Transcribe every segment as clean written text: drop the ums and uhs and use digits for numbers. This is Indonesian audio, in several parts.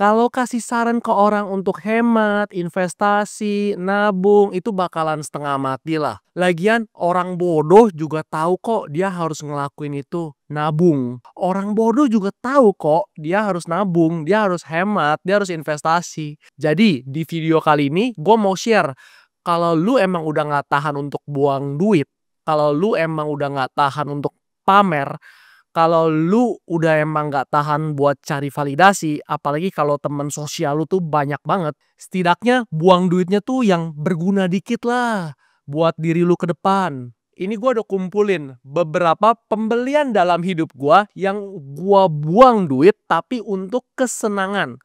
Kalau kasih saran ke orang untuk hemat, investasi, nabung, itu bakalan setengah mati lah. Lagian orang bodoh juga tahu kok dia harus ngelakuin itu, nabung. Orang bodoh juga tahu kok dia harus nabung, dia harus hemat, dia harus investasi. Jadi di video kali ini gue mau share, kalau lu emang udah nggak tahan untuk buang duit, kalau lu emang udah nggak tahan untuk pamer, kalau lu udah emang nggak tahan buat cari validasi, apalagi kalau temen sosial lu tuh banyak banget, setidaknya buang duitnya tuh yang berguna dikit lah buat diri lu ke depan. Ini gua udah kumpulin beberapa pembelian dalam hidup gua yang gua buang duit tapi untuk kesenangan.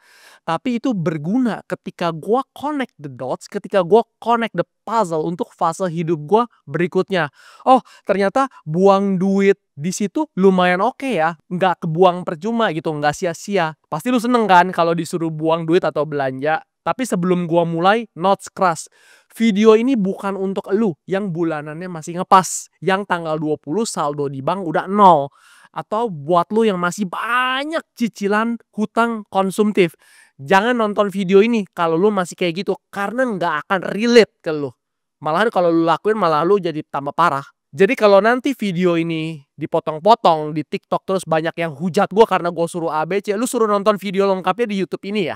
Tapi itu berguna ketika gua connect the dots, ketika gua connect the puzzle untuk fase hidup gua berikutnya. Oh, ternyata buang duit di situ lumayan oke ya, nggak kebuang percuma gitu, nggak sia-sia. Pasti lu seneng kan kalau disuruh buang duit atau belanja. Tapi sebelum gua mulai, notes keras. Video ini bukan untuk elu yang bulanannya masih ngepas, yang tanggal 20 saldo di bank udah nol. Atau buat lu yang masih banyak cicilan hutang konsumtif. Jangan nonton video ini kalau lu masih kayak gitu, karena nggak akan relate ke lu. Malahan kalau lu lakuin malah lu jadi tambah parah. Jadi kalau nanti video ini dipotong-potong di TikTok terus banyak yang hujat gue karena gue suruh ABC, lu suruh nonton video lengkapnya di YouTube ini ya.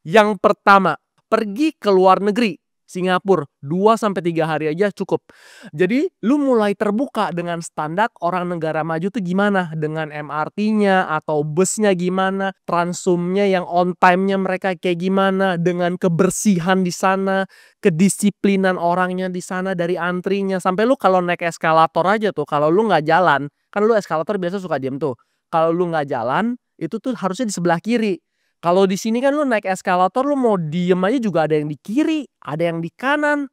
Yang pertama, pergi ke luar negeri, Singapura, 2-3 hari aja cukup. Jadi lu mulai terbuka dengan standar orang negara maju tuh gimana, dengan MRT-nya atau busnya gimana, transumnya yang on time-nya mereka kayak gimana, dengan kebersihan di sana, kedisiplinan orangnya di sana, dari antrinya, sampai lu kalau naik eskalator aja tuh, kalau lu nggak jalan, kan lu eskalator biasa suka diem tuh. Kalau lu nggak jalan, itu tuh harusnya di sebelah kiri. Kalau di sini kan lu naik eskalator, lu mau diem aja juga ada yang di kiri, ada yang di kanan.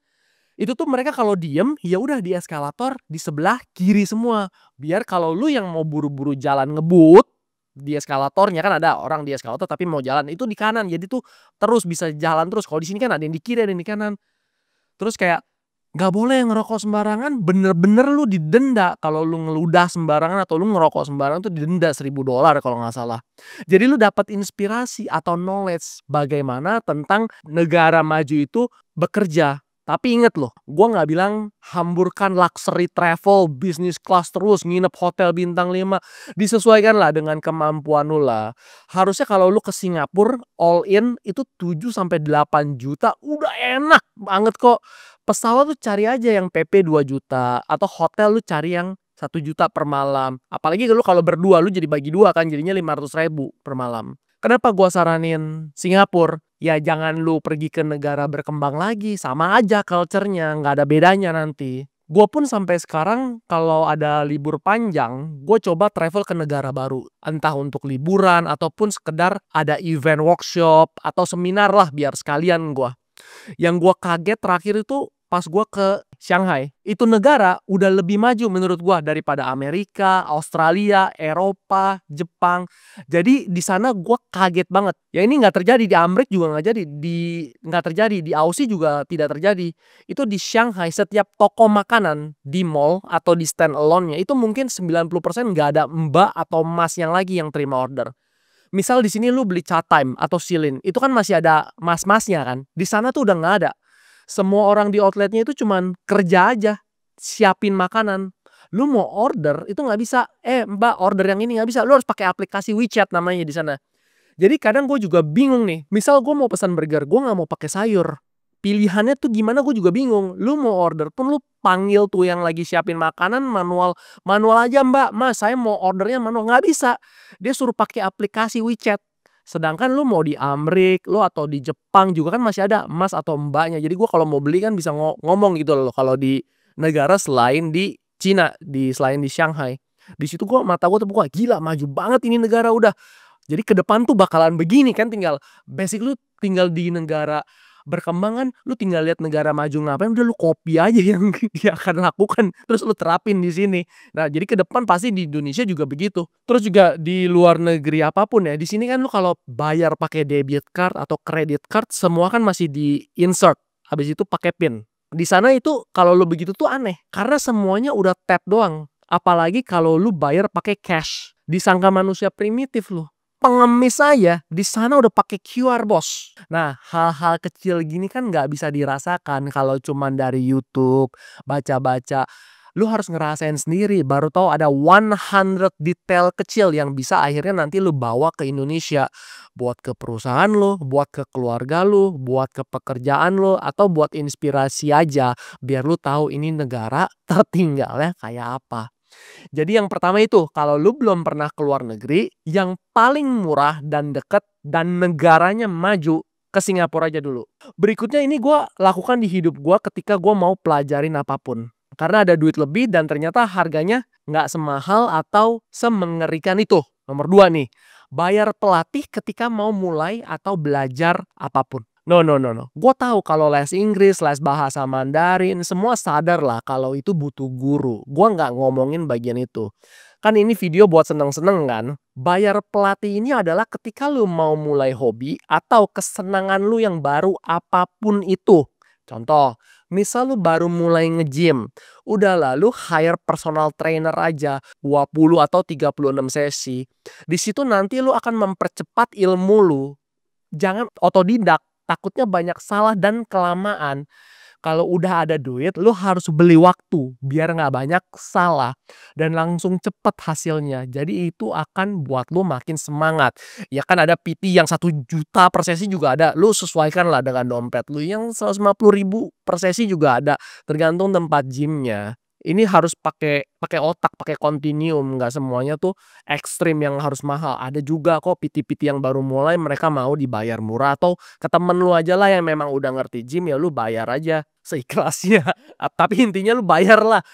Itu tuh mereka kalau diem, ya udah di eskalator di sebelah kiri semua. Biar kalau lu yang mau buru-buru jalan ngebut di eskalatornya, kan ada orang di eskalator tapi mau jalan itu di kanan. Jadi tuh terus bisa jalan terus. Kalau di sini kan ada yang di kiri, ada yang di kanan. Terus kayak nggak boleh ngerokok sembarangan, bener-bener lu didenda kalau lu ngeludah sembarangan atau lu ngerokok sembarangan tuh didenda $1.000 kalau nggak salah. Jadi lu dapat inspirasi atau knowledge bagaimana tentang negara maju itu bekerja. Tapi inget loh, gua nggak bilang hamburkan luxury travel, business class terus, nginep hotel bintang 5. Disesuaikan lah dengan kemampuan lu lah. Harusnya kalau lu ke Singapura all in itu 7-8 juta udah enak banget kok. Pesawat tuh cari aja yang PP 2 juta atau hotel lu cari yang 1 juta per malam. Apalagi lu kalau berdua lu jadi bagi dua kan, jadinya 500.000 per malam. Kenapa gua saranin Singapura? Ya jangan lu pergi ke negara berkembang lagi, sama aja culture-nya, nggak ada bedanya nanti. Gua pun sampai sekarang kalau ada libur panjang, gue coba travel ke negara baru. Entah untuk liburan ataupun sekedar ada event workshop atau seminar lah biar sekalian gua. Yang gua kaget terakhir itu pas gua ke Shanghai. Itu negara udah lebih maju menurut gua daripada Amerika, Australia, Eropa, Jepang. Jadi di sana gua kaget banget. Ya ini nggak terjadi di Amerika juga nggak jadi, nggak terjadi di Aussie juga tidak terjadi. Itu di Shanghai setiap toko makanan di mall atau di stand alone-nya itu mungkin 90% nggak ada mbak atau mas yang lagi yang terima order. Misal di sini lu beli Chat Time atau Shilin, itu kan masih ada mas-masnya kan. Di sana tuh udah nggak ada. Semua orang di outletnya itu cuman kerja aja, siapin makanan. Lu mau order itu nggak bisa. Mbak order yang ini nggak bisa. Lu harus pakai aplikasi WeChat namanya di sana. Jadi kadang gue juga bingung nih. Misal gue mau pesan burger, gue nggak mau pakai sayur. Pilihannya tuh gimana gue juga bingung. Lu mau order pun lu panggil tuh yang lagi siapin makanan manual aja, Mbak, Mas saya mau ordernya manual, nggak bisa. Dia suruh pakai aplikasi WeChat. Sedangkan lu mau di Amrik, lu atau di Jepang juga kan masih ada mas atau mbaknya. Jadi gue kalau mau beli kan bisa ngomong gitu loh. Kalau di negara selain di Cina, selain di Shanghai, di situ gue mata gue terbuka, gila maju banget ini negara udah. Jadi ke depan tuh bakalan begini kan, tinggal basic lu tinggal di negara berkembang kan, lu tinggal lihat negara maju ngapain udah lu copy aja yang dia akan lakukan terus lu terapin di sini. Nah, jadi ke depan pasti di Indonesia juga begitu. Terus juga di luar negeri apapun ya, di sini kan lu kalau bayar pakai debit card atau credit card semua kan masih di insert. Habis itu pakai PIN. Di sana itu kalau lu begitu tuh aneh karena semuanya udah tap doang. Apalagi kalau lu bayar pakai cash. Disangka manusia primitif lu. pengemis aja di sana udah pakai QR, Bos. Nah, hal-hal kecil gini kan nggak bisa dirasakan kalau cuman dari YouTube, baca-baca. Lu harus ngerasain sendiri, baru tahu ada 100 detail kecil yang bisa akhirnya nanti lu bawa ke Indonesia. Buat ke perusahaan lu, buat ke keluarga lu, buat ke pekerjaan lu, atau buat inspirasi aja. Biar lu tahu ini negara tertinggalnya kayak apa. Jadi yang pertama itu, kalau lu belum pernah ke luar negeri, yang paling murah dan deket dan negaranya maju, ke Singapura aja dulu. Berikutnya ini gue lakukan di hidup gue ketika gue mau pelajarin apapun. Karena ada duit lebih dan ternyata harganya nggak semahal atau semengerikan itu. Nomor 2 nih, bayar pelatih ketika mau mulai atau belajar apapun. No, no, no, no. Gue tahu kalau les Inggris, les bahasa Mandarin, semua sadar lah kalau itu butuh guru. Gue nggak ngomongin bagian itu. Kan ini video buat seneng-seneng kan. Bayar pelatih ini adalah ketika lu mau mulai hobi atau kesenangan lu yang baru apapun itu. Contoh, misal lu baru mulai nge-gym. Udah lalu hire personal trainer aja 20 atau 36 sesi. Di situ nanti lu akan mempercepat ilmu lu. Jangan otodidak. Takutnya banyak salah dan kelamaan. Kalau udah ada duit, lu harus beli waktu biar nggak banyak salah dan langsung cepet hasilnya. Jadi itu akan buat lu makin semangat. Ya kan ada PT yang 1 juta per sesi juga ada. Lu sesuaikan lah dengan dompet lu. Yang 150.000 per sesi juga ada. Tergantung tempat gymnya. Ini harus pakai otak, pakai continuum, nggak semuanya tuh ekstrim yang harus mahal. Ada juga kok PT-PT yang baru mulai mereka mau dibayar murah atau ke temen lu aja lah yang memang udah ngerti gym ya lu bayar aja seikhlasnya. Tapi intinya lu bayar lah,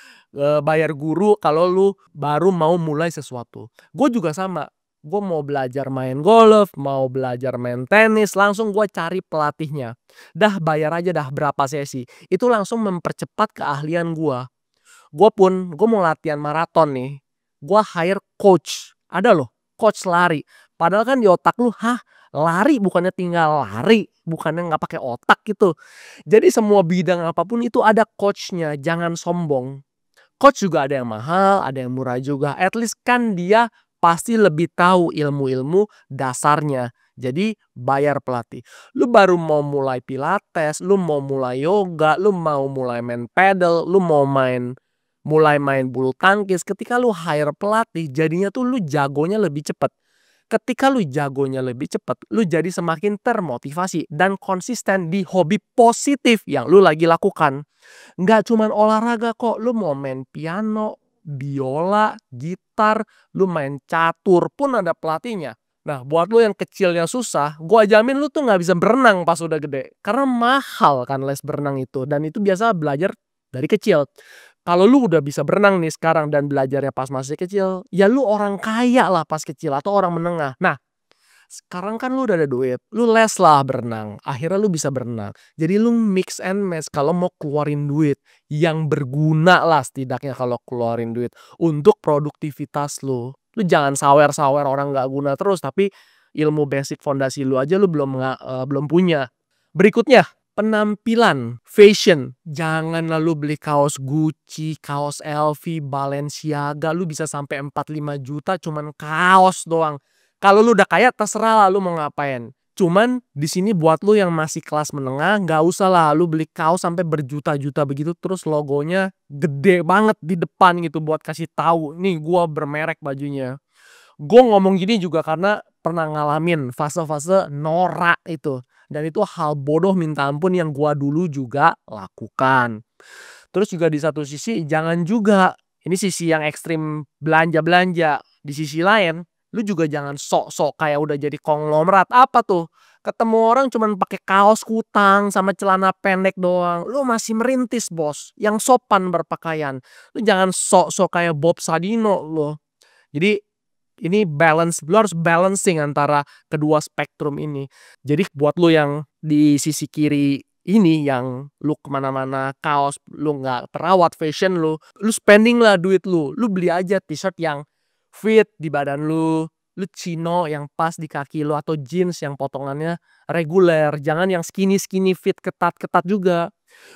bayar guru kalau lu baru mau mulai sesuatu. Gue juga sama. Gue mau belajar main golf, mau belajar main tenis, langsung gue cari pelatihnya. Dah bayar aja dah berapa sesi. Itu langsung mempercepat keahlian gue. Gue mau latihan maraton nih. Gue hire coach. Ada loh, coach lari. Padahal kan di otak lu, lari bukannya tinggal lari, bukannya nggak pakai otak gitu. Jadi semua bidang apapun itu ada coachnya, jangan sombong. Coach juga ada yang mahal, ada yang murah juga. At least kan dia pasti lebih tahu ilmu-ilmu dasarnya. Jadi bayar pelatih. Lu baru mau mulai pilates, lu mau mulai yoga, lu mau mulai main paddle, lu mau mulai main bulu tangkis, ketika lu hire pelatih jadinya tuh lu jagonya lebih cepet. Ketika lu jagonya lebih cepet, lu jadi semakin termotivasi dan konsisten di hobi positif yang lu lagi lakukan. Nggak cuman olahraga kok, lu mau main piano, biola, gitar, lu main catur pun ada pelatihnya. Nah, buat lu yang kecilnya susah, gua jamin lu tuh nggak bisa berenang pas udah gede. Karena mahal kan les berenang itu, dan itu biasa belajar dari kecil. Kalau lu udah bisa berenang nih sekarang dan belajarnya pas masih kecil, ya lu orang kaya lah pas kecil atau orang menengah. Nah, sekarang kan lu udah ada duit, lu les lah berenang, akhirnya lu bisa berenang. Jadi lu mix and match kalau mau keluarin duit yang berguna lah setidaknya kalau keluarin duit untuk produktivitas lu. Lu jangan sawer-sawer orang nggak guna terus, tapi ilmu basic fondasi lu aja lu belum punya. Berikutnya, penampilan, fashion. Jangan lalu beli kaos Gucci, kaos LV, Balenciaga. Lu bisa sampai 4-5 juta cuman kaos doang. Kalau lu udah kaya terserah lah lu mau ngapain. Cuman di sini buat lu yang masih kelas menengah nggak usah lah lu beli kaos sampai berjuta-juta begitu terus logonya gede banget di depan gitu buat kasih tahu nih gua bermerek bajunya. Gue ngomong gini juga karena pernah ngalamin fase-fase norak itu. Dan itu hal bodoh minta ampun yang gua dulu juga lakukan. Terus juga di satu sisi jangan juga, ini sisi yang ekstrim belanja-belanja. Di sisi lain, lu juga jangan sok-sok kayak udah jadi konglomerat. Apa tuh? Ketemu orang cuman pakai kaos kutang sama celana pendek doang. Lu masih merintis, bos. Yang sopan berpakaian. Lu jangan sok-sok kayak Bob Sadino lu. Jadi ini balance, lu harus balancing antara kedua spektrum ini. Jadi buat lu yang di sisi kiri ini yang lu kemana-mana kaos, lu nggak terawat fashion lu spending lah duit lu beli aja t-shirt yang fit di badan lu chino yang pas di kaki lu atau jeans yang potongannya reguler, jangan yang skinny fit ketat-ketat juga.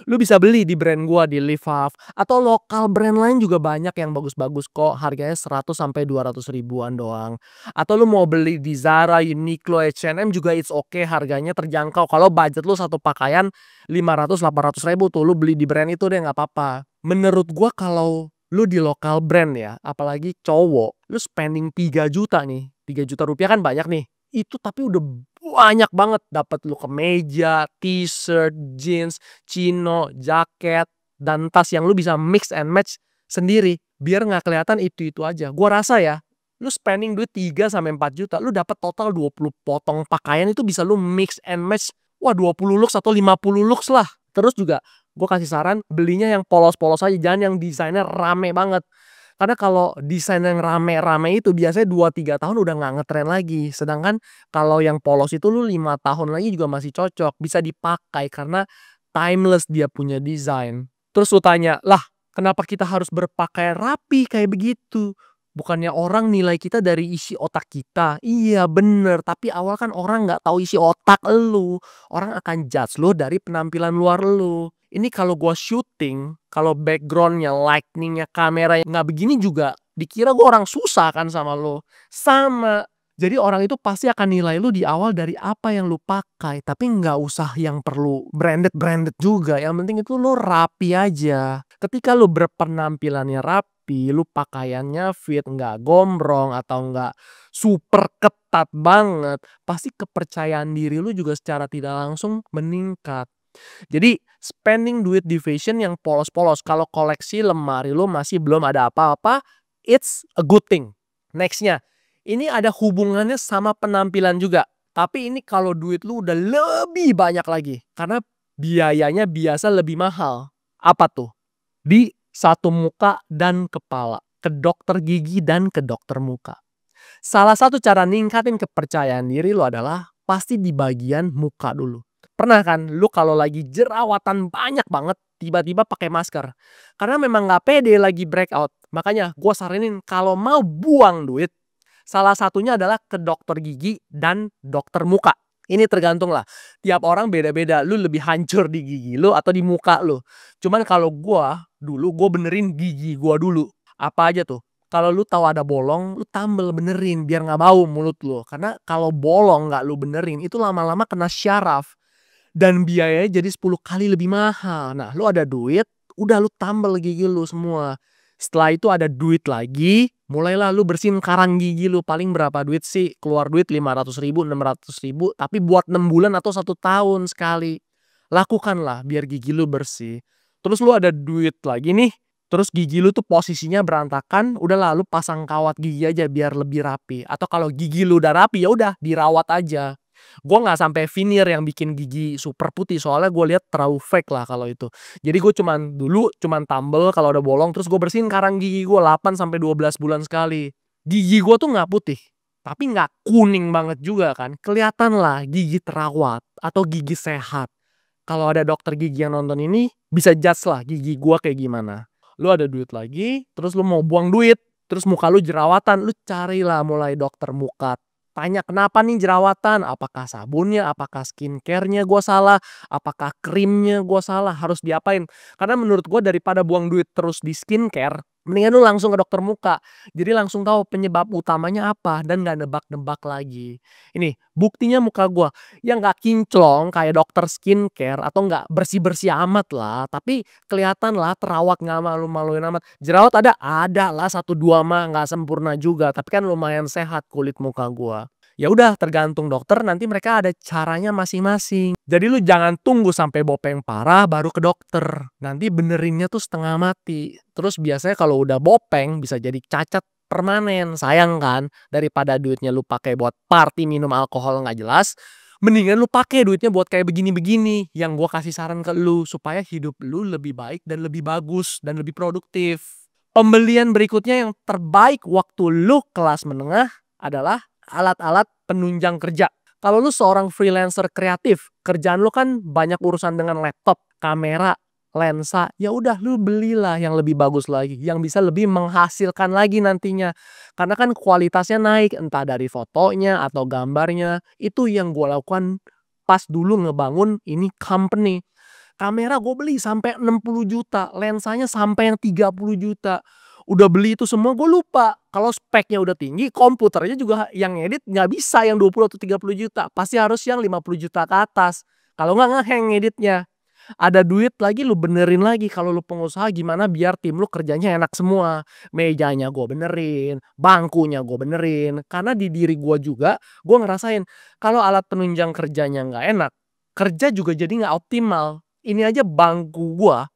Lu bisa beli di brand gua di Livaf atau lokal brand lain juga banyak yang bagus-bagus kok, harganya 100 sampai 200 ribuan doang. Atau lu mau beli di Zara, Uniqlo, H&M juga it's okay, harganya terjangkau kalau budget lu satu pakaian 500, 800 ribu tuh, lu beli di brand itu deh nggak apa-apa. Menurut gua kalau lu di lokal brand ya, apalagi cowok, lu spending 3 juta nih, 3 juta rupiah kan banyak nih. Itu tapi udah banyak banget, dapat lu kemeja, t-shirt, jeans, chino, jaket, dan tas yang lu bisa mix and match sendiri biar nggak kelihatan itu-itu aja. Gua rasa ya, lu spending duit 3 sampai 4 juta, lu dapat total 20 potong pakaian itu bisa lu mix and match. Wah, 20 looks atau 50 looks lah. Terus juga gua kasih saran belinya yang polos-polos aja, jangan yang desainnya rame banget. Karena kalau desain yang rame-rame itu biasanya 2 3 tahun udah nggak ngetren lagi. Sedangkan kalau yang polos itu lu 5 tahun lagi juga masih cocok, bisa dipakai karena timeless dia punya desain. Terus lu tanya, "Lah, kenapa kita harus berpakaian rapi kayak begitu? Bukannya orang nilai kita dari isi otak kita?" Iya bener, tapi awal kan orang nggak tahu isi otak elu. Orang akan judge lu dari penampilan luar lu. Ini kalau gua syuting, kalau background-nya, lighting-nya, kamera nggak begini juga dikira gua orang susah kan sama lu. Sama. Jadi orang itu pasti akan nilai lu di awal dari apa yang lu pakai, tapi nggak usah yang perlu branded-branded juga, yang penting itu lu rapi aja. Ketika lu berpenampilannya rapi, lu pakaiannya fit, nggak gombrong atau nggak super ketat banget, pasti kepercayaan diri lu juga secara tidak langsung meningkat. Jadi spending duit di fashion yang polos-polos, kalau koleksi lemari lu masih belum ada apa-apa, it's a good thing. Next-nya, ini ada hubungannya sama penampilan juga. Tapi ini kalau duit lu udah lebih banyak lagi, karena biayanya biasa lebih mahal. Apa tuh? Di satu muka dan kepala. Ke dokter gigi dan ke dokter muka. Salah satu cara ningkatin kepercayaan diri lu adalah pasti di bagian muka dulu. Pernah kan lu kalau lagi jerawatan banyak banget tiba-tiba pakai masker. Karena memang nggak pede lagi breakout. Makanya gue saranin kalau mau buang duit, salah satunya adalah ke dokter gigi dan dokter muka. Ini tergantung lah. Tiap orang beda-beda. Lu lebih hancur di gigi lu atau di muka lu. Cuman kalau gue benerin gigi gue dulu. Apa aja tuh? Kalau lu tahu ada bolong, lu tambel benerin biar nggak bau mulut lu. Karena kalau bolong nggak lu benerin, itu lama-lama kena syaraf dan biayanya jadi 10 kali lebih mahal. Nah, lu ada duit, udah lu tambel gigi lu semua. Setelah itu ada duit lagi, mulailah lu bersihin karang gigi lu. Paling berapa duit sih? Keluar duit 500 ribu, 600 ribu, tapi buat 6 bulan atau 1 tahun sekali. Lakukanlah biar gigi lu bersih. Terus lu ada duit lagi nih, terus gigi lu tuh posisinya berantakan, udahlah lu pasang kawat gigi aja biar lebih rapi. Atau kalau gigi lu udah rapi ya udah dirawat aja. Gue nggak sampai veneer yang bikin gigi super putih, soalnya gue lihat terlalu fake lah kalau itu. Jadi gue cuman tambel kalau ada bolong, terus gue bersihin karang gigi gue 8 sampai 12 bulan sekali. Gigi gue tuh nggak putih, tapi nggak kuning banget juga kan. Kelihatan lah gigi terawat atau gigi sehat. Kalau ada dokter gigi yang nonton ini, bisa judge lah gigi gua kayak gimana. Lu ada duit lagi, terus lu mau buang duit, terus muka lu jerawatan, lu carilah mulai dokter muka. Tanya kenapa nih jerawatan, apakah sabunnya, apakah skincare-nya gua salah, apakah krimnya gua salah, harus diapain. Karena menurut gua daripada buang duit terus di skincare, mendingan lu langsung ke dokter muka. Jadi langsung tahu penyebab utamanya apa dan gak nebak-nebak lagi. Ini buktinya muka gua yang nggak kinclong kayak dokter skincare atau nggak bersih-bersih amat lah, tapi kelihatan lah terawat, nggak malu-maluin amat. Jerawat ada lah 1 2 mah, nggak sempurna juga, tapi kan lumayan sehat kulit muka gua. Ya udah tergantung dokter, nanti mereka ada caranya masing-masing. Jadi lu jangan tunggu sampai bopeng parah baru ke dokter. Nanti benerinnya tuh setengah mati. Terus biasanya kalau udah bopeng bisa jadi cacat permanen. Sayang kan, daripada duitnya lu pakai buat party minum alkohol nggak jelas, mendingan lu pakai duitnya buat kayak begini-begini yang gua kasih saran ke lu supaya hidup lu lebih baik dan lebih bagus dan lebih produktif. Pembelian berikutnya yang terbaik waktu lu kelas menengah adalah alat-alat penunjang kerja. Kalau lu seorang freelancer kreatif, kerjaan lu kan banyak urusan dengan laptop, kamera, lensa, ya udah lu belilah yang lebih bagus lagi, yang bisa lebih menghasilkan lagi nantinya. Karena kan kualitasnya naik, entah dari fotonya atau gambarnya. Itu yang gue lakukan pas dulu ngebangun ini company. Kamera gue beli sampai 60 juta, lensanya sampai yang 30 juta. Udah beli itu semua gue lupa kalau speknya udah tinggi, komputernya juga yang ngedit nggak bisa yang 20 atau 30 juta, pasti harus yang 50 juta ke atas. Kalau nggak nge-hang ngeditnya. Ada duit lagi lu benerin lagi kalau lu pengusaha gimana biar tim lu kerjanya enak semua. Mejanya gue benerin, bangkunya gue benerin. Karena di diri gue juga gue ngerasain kalau alat penunjang kerjanya nggak enak, kerja juga jadi nggak optimal. Ini aja bangku gua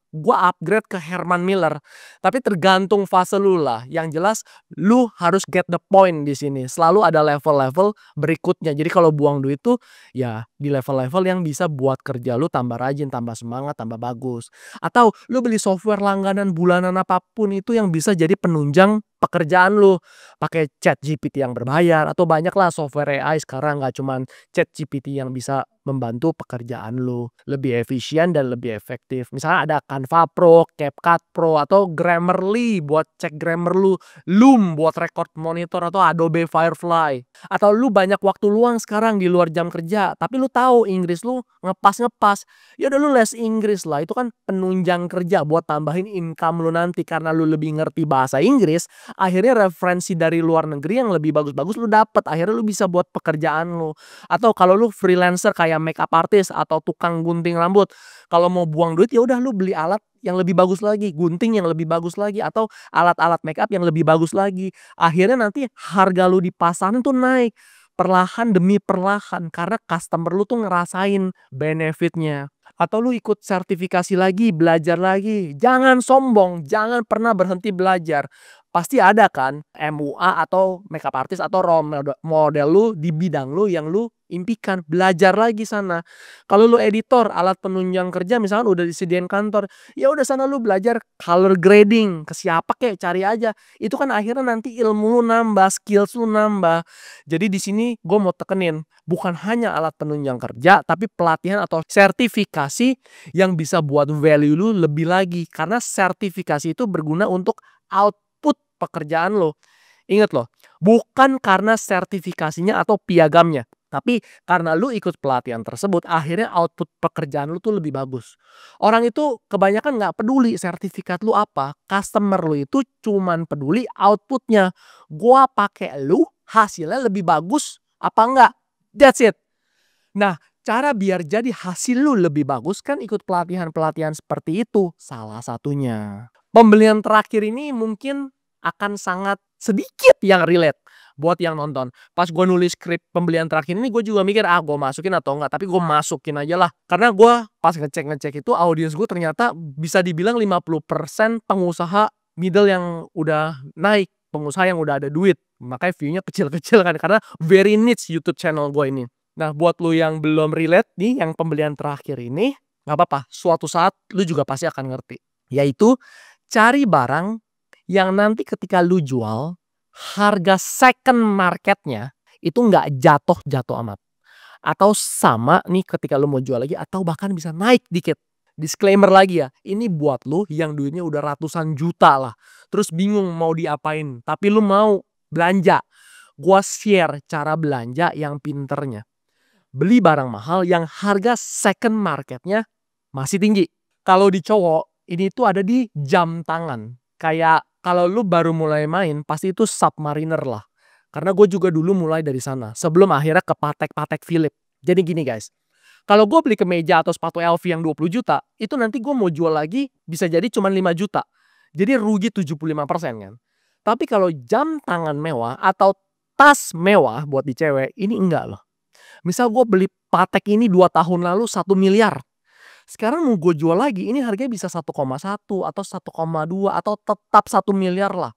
upgrade ke Herman Miller. Tapi tergantung fase lu lah. Yang jelas lu harus get the point di sini. Selalu ada level-level berikutnya. Jadi kalau buang duit tuh ya di level-level yang bisa buat kerja lu tambah rajin, tambah semangat, tambah bagus. Atau lu beli software langganan bulanan apapun itu yang bisa jadi penunjang pekerjaan lu. Pakai ChatGPT yang berbayar atau banyaklah software AI sekarang, nggak cuman ChatGPT yang bisa membantu pekerjaan lu lebih efisien dan lebih efektif. Misalnya ada Canva Pro, CapCut Pro, atau Grammarly buat cek grammar lu, Loom buat record monitor, atau Adobe Firefly. Atau lu banyak waktu luang sekarang di luar jam kerja, tapi lu tahu Inggris lu ngepas-ngepas. Ya udah lu les Inggris lah, itu kan penunjang kerja buat tambahin income lu nanti karena lu lebih ngerti bahasa Inggris. Akhirnya referensi dari luar negeri yang lebih bagus-bagus lu dapet, akhirnya lu bisa buat pekerjaan lu. Atau kalau lu freelancer kayak makeup artist atau tukang gunting rambut, kalau mau buang duit ya udah lu beli alat yang lebih bagus lagi, gunting yang lebih bagus lagi, atau alat-alat makeup yang lebih bagus lagi. Akhirnya nanti harga lu di pasaran tuh naik perlahan demi perlahan karena customer lu tuh ngerasain benefitnya. Atau lu ikut sertifikasi lagi, belajar lagi. Jangan sombong, jangan pernah berhenti belajar. Pasti ada kan MUA atau makeup artist atau role model lu di bidang lu yang lu impikan. Belajar lagi sana. Kalau lu editor, alat penunjang kerja misalkan udah disediain kantor, ya udah sana lu belajar color grading. Ke siapa kek, cari aja. Itu kan akhirnya nanti ilmu lu nambah, skills lu nambah. Jadi di sini gue mau tekenin, bukan hanya alat penunjang kerja, tapi pelatihan atau sertifikasi yang bisa buat value lu lebih lagi. Karena sertifikasi itu berguna untuk output pekerjaan lo. Ingat loh, bukan karena sertifikasinya atau piagamnya, tapi karena lu ikut pelatihan tersebut, akhirnya output pekerjaan lu tuh lebih bagus. Orang itu kebanyakan nggak peduli sertifikat lu apa, customer lu itu cuman peduli outputnya. Gua pakai lu, hasilnya lebih bagus apa enggak? That's it. Nah, cara biar jadi hasil lu lebih bagus kan ikut pelatihan-pelatihan seperti itu, salah satunya. Pembelian terakhir ini mungkin akan sangat sedikit yang relate buat yang nonton. Pas gue nulis skrip pembelian terakhir ini gue juga mikir, gue masukin atau enggak, tapi gue masukin aja lah. Karena gue pas ngecek itu audiens gue ternyata bisa dibilang 50% pengusaha middle yang udah naik, pengusaha yang udah ada duit. Makanya view-nya kecil-kecil kan, karena very niche YouTube channel gue ini. Nah, buat lu yang belum relate nih, yang pembelian terakhir ini, gak apa-apa, suatu saat lu juga pasti akan ngerti. Yaitu, cari barang yang nanti ketika lu jual, harga second marketnya itu nggak jatuh-jatuh amat. Atau sama nih ketika lu mau jual lagi, atau bahkan bisa naik dikit. Disclaimer lagi ya, ini buat lu yang duitnya udah ratusan juta lah. Terus bingung mau diapain, tapi lu mau belanja. Gua share cara belanja yang pinternya. Beli barang mahal yang harga second marketnya masih tinggi. Kalau di cowok, ini tuh ada di jam tangan. Kayak kalau lu baru mulai main, pasti itu Submariner lah. Karena gue juga dulu mulai dari sana. Sebelum akhirnya ke Patek Philippe. Jadi gini guys. Kalau gue beli kemeja atau sepatu LV yang 20 juta, itu nanti gue mau jual lagi bisa jadi cuma 5 juta. Jadi rugi 75% kan. Tapi kalau jam tangan mewah atau tas mewah buat di cewek, ini enggak loh. Misal gue beli Patek ini 2 tahun lalu 1 miliar. Sekarang mau gue jual lagi, ini harganya bisa 1,1 atau 1,2 atau tetap 1 miliar lah.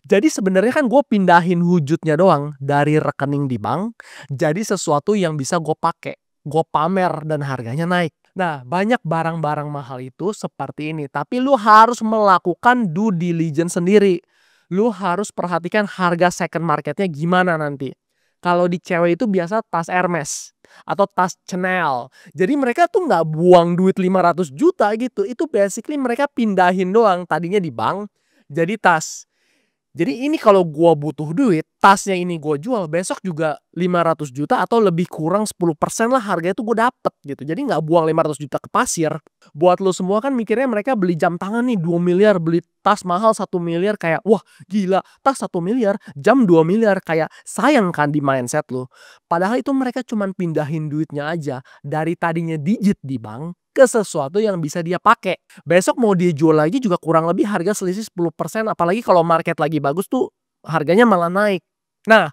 Jadi sebenarnya kan gue pindahin wujudnya doang dari rekening di bank jadi sesuatu yang bisa gue pakai, gue pamer dan harganya naik. Nah, banyak barang-barang mahal itu seperti ini, tapi lu harus melakukan due diligence sendiri. Lu harus perhatikan harga second marketnya gimana nanti. Kalau di cewek itu biasa tas Hermes atau tas Chanel. Jadi mereka tuh nggak buang duit 500 juta gitu. Itu basically mereka pindahin doang. Tadinya di bank jadi tas. Jadi ini kalau gua butuh duit, tasnya ini gua jual, besok juga 500 juta atau lebih kurang 10% lah harganya tuh gue dapet gitu. Jadi nggak buang 500 juta ke pasir. Buat lo semua kan mikirnya mereka beli jam tangan nih 2 miliar, beli tas mahal 1 miliar kayak wah gila, tas 1 miliar, jam 2 miliar, kayak sayang kan di mindset lo. Padahal itu mereka cuman pindahin duitnya aja dari tadinya digit di bank ke sesuatu yang bisa dia pakai. Besok mau dia jual lagi juga kurang lebih harga selisih 10%, apalagi kalau market lagi bagus tuh harganya malah naik. Nah,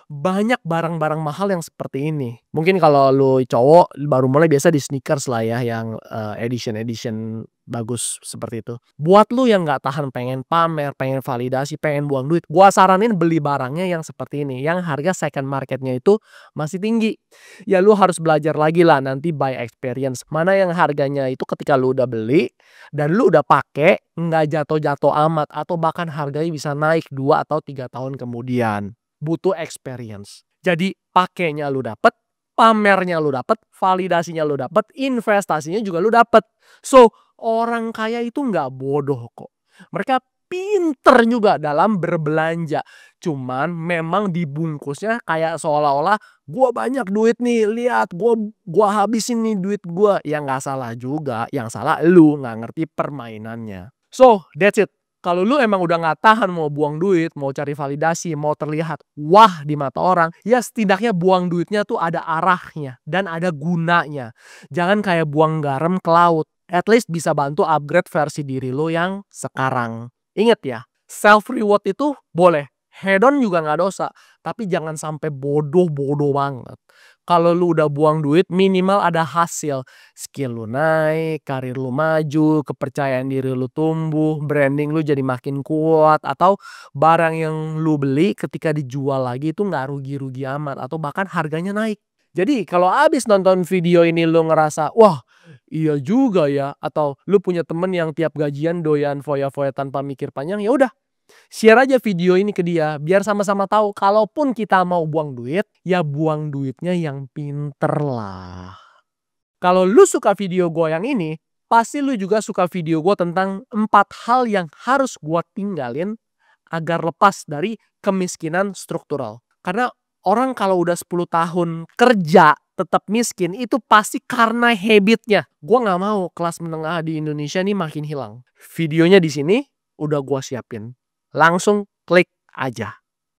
banyak barang-barang mahal yang seperti ini. Mungkin kalau lu cowok baru mulai biasa di sneakers lah ya yang, edition-edition bagus seperti itu. Buat lu yang nggak tahan pengen pamer, pengen validasi, pengen buang duit, gua saranin beli barangnya yang seperti ini, yang harga second marketnya itu masih tinggi. Ya lu harus belajar lagi lah nanti by experience, mana yang harganya itu ketika lu udah beli dan lu udah pakai nggak jatuh-jatuh amat atau bahkan harganya bisa naik 2 atau 3 tahun kemudian. Butuh experience. Jadi pakainya lu dapet, pamernya lu dapet, validasinya lu dapet, investasinya juga lu dapet. So, orang kaya itu nggak bodoh kok. Mereka pinter juga dalam berbelanja. Cuman memang dibungkusnya kayak seolah-olah gua banyak duit nih, lihat gua habisin nih duit gua. Ya nggak salah juga, yang salah lu nggak ngerti permainannya. So, that's it. Kalau lu emang udah nggak tahan mau buang duit, mau cari validasi, mau terlihat wah di mata orang, ya setidaknya buang duitnya tuh ada arahnya dan ada gunanya. Jangan kayak buang garam ke laut. At least bisa bantu upgrade versi diri lu yang sekarang. Ingat ya, self reward itu boleh. Hedon juga nggak dosa, tapi jangan sampai bodoh-bodoh banget. Kalau lu udah buang duit, minimal ada hasil. Skill lu naik, karir lu maju, kepercayaan diri lu tumbuh, branding lu jadi makin kuat, atau barang yang lu beli ketika dijual lagi itu nggak rugi-rugi amat, atau bahkan harganya naik. Jadi kalau abis nonton video ini lu ngerasa, wah iya juga ya, atau lu punya temen yang tiap gajian doyan foya-foya tanpa mikir panjang, ya udah share aja video ini ke dia, biar sama-sama tahu kalaupun kita mau buang duit, ya buang duitnya yang pinter lah. Kalau lu suka video gue yang ini, pasti lu juga suka video gue tentang 4 hal yang harus gue tinggalin agar lepas dari kemiskinan struktural. Karena orang kalau udah 10 tahun kerja tetap miskin itu pasti karena habitnya. Gue nggak mau kelas menengah di Indonesia nih makin hilang. Videonya di sini udah gue siapin. Langsung klik aja.